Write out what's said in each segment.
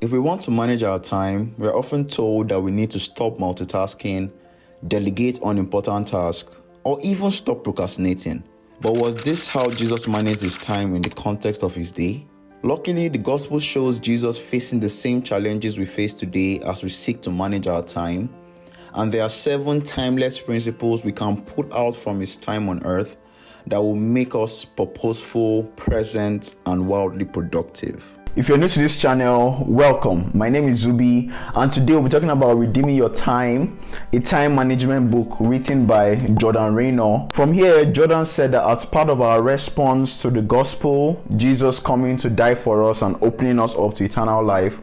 If we want to manage our time, we're often told that we need to stop multitasking, delegate unimportant tasks, or even stop procrastinating. But was this how Jesus managed his time in the context of his day? Luckily, the gospel shows Jesus facing the same challenges we face today as we seek to manage our time. And there are 7 timeless principles we can put out from his time on earth that will make us purposeful, present, and wildly productive. If you're new to this channel, welcome. My name is Nzube, and today we'll be talking about Redeeming Your Time, a time management book written by Jordan Raynor. From here, Jordan said that as part of our response to the gospel, Jesus coming to die for us and opening us up to eternal life,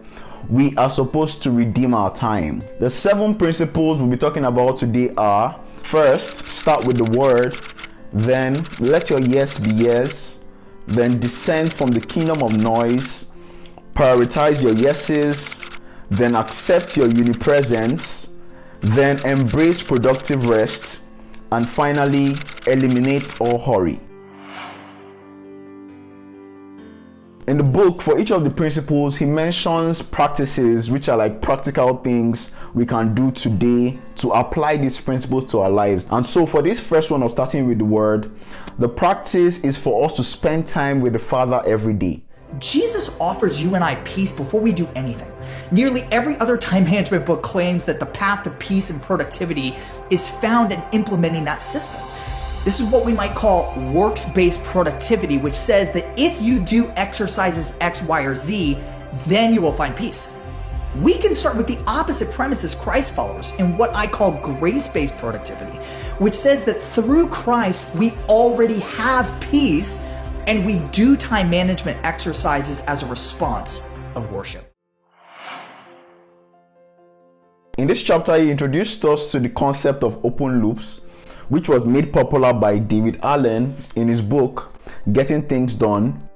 we are supposed to redeem our time. The 7 principles we'll be talking about today are: first, start with the word; then let your yes be yes; then dissent from the kingdom of noise; prioritize your yeses; then accept your Unipresence; then embrace productive rest; and finally, eliminate all hurry. In the book, for each of the principles, he mentions practices which are like practical things we can do today to apply these principles to our lives. And so for this first one of starting with the word, the practice is for us to spend time with the Father every day. Jesus offers you and I peace before we do anything. Nearly every other time management book claims that the path to peace and productivity is found in implementing that system. This is what we might call works-based productivity, which says that if you do exercises X, Y, or Z, then you will find peace. We can start with the opposite premise as Christ followers in what I call grace-based productivity, which says that through Christ, we already have peace, and we do time management exercises as a response of worship. In this chapter, he introduced us to the concept of open loops, which was made popular by David Allen in his book, Getting Things Done.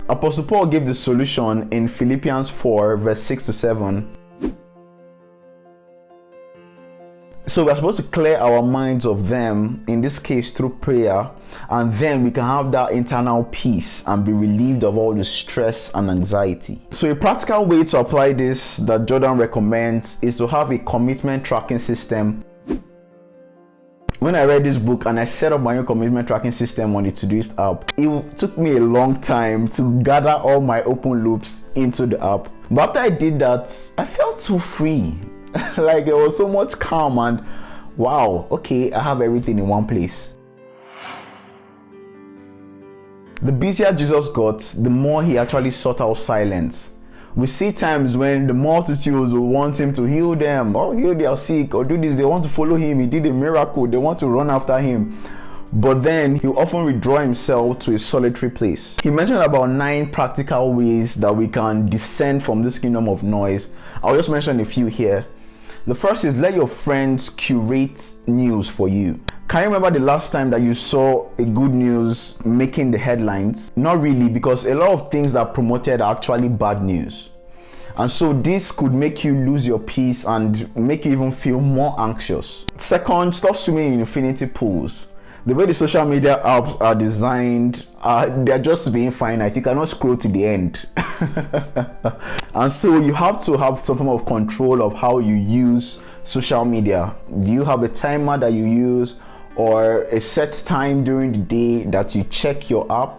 Apostle Paul gave the solution in Philippians 4, verse 6 to 7. So we're supposed to clear our minds of them, in this case through prayer, and then we can have that internal peace and be relieved of all the stress and anxiety. So a practical way to apply this that Jordan recommends is to have a commitment tracking system. When I read this book and I set up my own commitment tracking system on the Todoist app, it took me a long time to gather all my open loops into the app. But after I did that, I felt so free. Like there was so much calm and wow, okay, I have everything in one place. The busier Jesus got, the more he actually sought out silence. We see times when the multitudes will want him to heal them, or heal their sick, or do this. They want to follow him. He did a miracle. They want to run after him. But then he'll often withdraw himself to a solitary place. He mentioned about 9 practical ways that we can descend from this kingdom of noise. I'll just mention a few here. The first is let your friends curate news for you. Can you remember the last time that you saw a good news making the headlines? Not really, because a lot of things that are promoted are actually bad news. And so this could make you lose your peace and make you even feel more anxious. Second, stop swimming in infinity pools. The way the social media apps are designed, they're just being finite. You cannot scroll to the end. And so you have to have some form of control of how you use social media. Do you have a timer that you use, or a set time during the day that you check your app?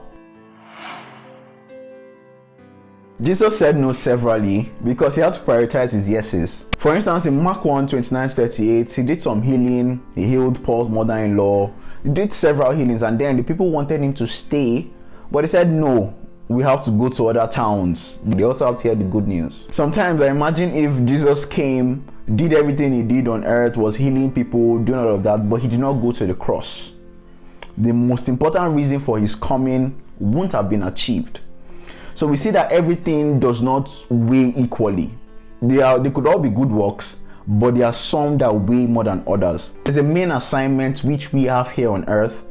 Jesus said no severally because he had to prioritize his yeses. For instance, in Mark 1, 29-38, he did some healing. He healed Paul's mother-in-law. He did several healings, and then the people wanted him to stay, but he said no, we have to go to other towns. They also have to hear the good news. Sometimes I imagine if Jesus came, did everything he did on earth, was healing people, doing all of that, but he did not go to the cross, the most important reason for his coming wouldn't have been achieved. So we see that everything does not weigh equally. They could all be good works, but there are some that weigh more than others. There's a main assignment which we have here on earth.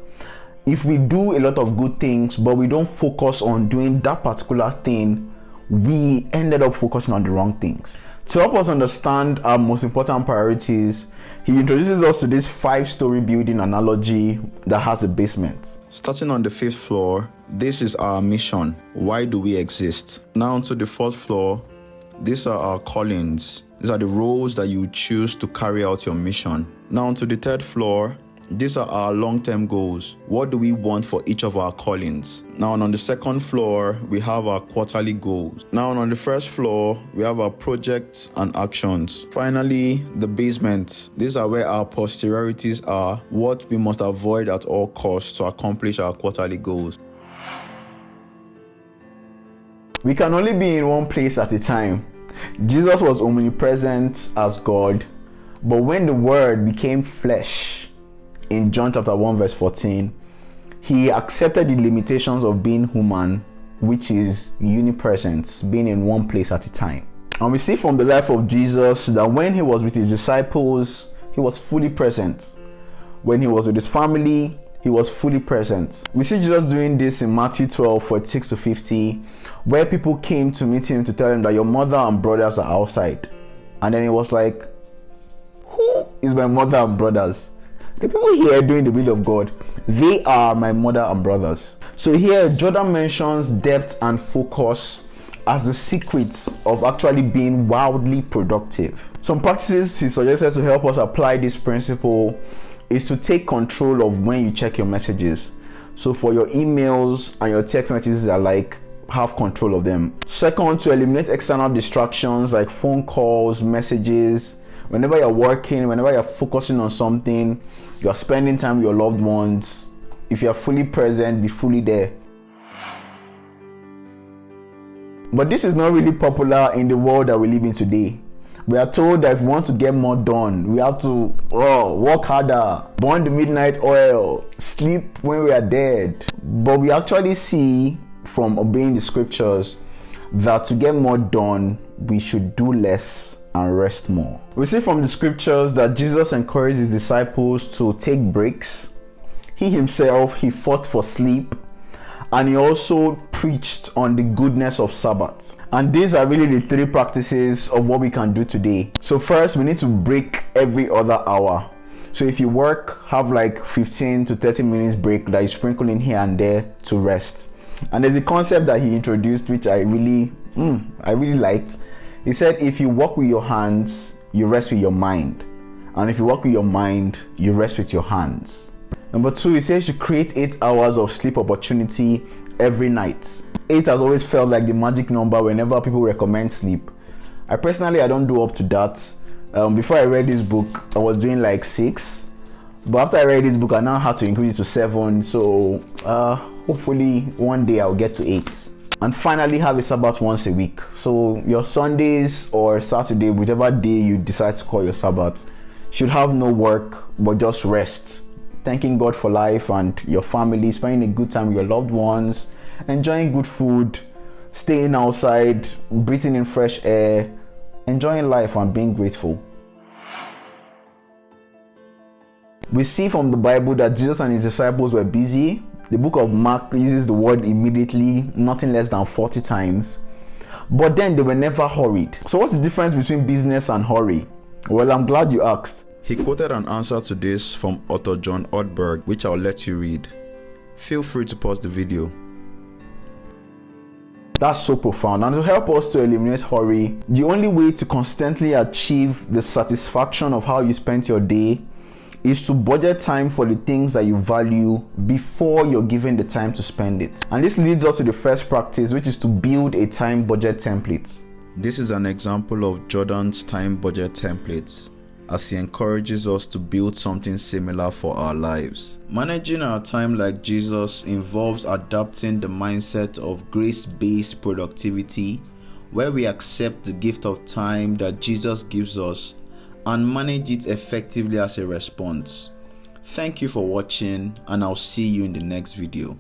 If we do a lot of good things, but we don't focus on doing that particular thing, we ended up focusing on the wrong things. To help us understand our most important priorities, he introduces us to this 5-story building analogy that has a basement. Starting on the 5th floor, this is our mission. Why do we exist? Now to the 4th floor, these are our callings. These are the roles that you choose to carry out your mission. Now to the 3rd floor, these are our long-term goals. What do we want for each of our callings? Now on the 2nd floor, we have our quarterly goals. Now on the 1st floor, we have our projects and actions. Finally, the basement. These are where our posteriorities are, what we must avoid at all costs to accomplish our quarterly goals. We can only be in one place at a time. Jesus was omnipresent as God, but when the Word became flesh, in John chapter 1 verse 14, he accepted the limitations of being human, which is unipresence, being in one place at a time. And we see from the life of Jesus that when he was with his disciples, he was fully present. When he was with his family, he was fully present. We see Jesus doing this in Matthew 12, 46 to 50, where people came to meet him to tell him that your mother and brothers are outside. And then he was like, who is my mother and brothers? The people here doing the will of God, they are my mother and brothers. So here, Jordan mentions depth and focus as the secrets of actually being wildly productive. Some practices he suggested to help us apply this principle is to take control of when you check your messages. So for your emails and your text messages are like, have control of them. Second, to eliminate external distractions like phone calls, messages. Whenever you're working, whenever you're focusing on something, you're spending time with your loved ones. If you're fully present, be fully there. But this is not really popular in the world that we live in today. We are told that if we want to get more done, we have to work harder, burn the midnight oil, sleep when we are dead. But we actually see from obeying the scriptures that to get more done, we should do less and rest more. We see from the scriptures that Jesus encouraged his disciples to take breaks. He himself, he fought for sleep, and he also preached on the goodness of Sabbath. And these are really the 3 practices of what we can do today. So first, we need to break every other hour. So if you work, have like 15 to 30 minutes break that you sprinkle in here and there to rest. And there's a concept that he introduced which I really liked. He said, if you work with your hands, you rest with your mind. And if you work with your mind, you rest with your hands. Number 2, he says you create 8 hours of sleep opportunity every night. 8 has always felt like the magic number whenever people recommend sleep. I don't do up to that. Before I read this book, I was doing like 6. But after I read this book, I now had to increase it to 7. So hopefully one day I'll get to 8. And finally, have a Sabbath once a week. So your Sundays or Saturday, whichever day you decide to call your Sabbath, should have no work but just rest. Thanking God for life and your family, spending a good time with your loved ones, enjoying good food, staying outside, breathing in fresh air, enjoying life and being grateful. We see from the Bible that Jesus and his disciples were busy. The book of Mark uses the word immediately, nothing less than 40 times. But then they were never hurried. So what's the difference between business and hurry? Well, I'm glad you asked. He quoted an answer to this from author John Ortberg, which I'll let you read. Feel free to pause the video. That's so profound. And to help us to eliminate hurry, the only way to constantly achieve the satisfaction of how you spent your day is to budget time for the things that you value before you're given the time to spend it. And this leads us to the first practice, which is to build a time budget template. This is an example of Jordan's time budget templates, as he encourages us to build something similar for our lives. Managing our time like Jesus involves adapting the mindset of grace-based productivity, where we accept the gift of time that Jesus gives us and manage it effectively as a response. Thank you for watching, and I'll see you in the next video.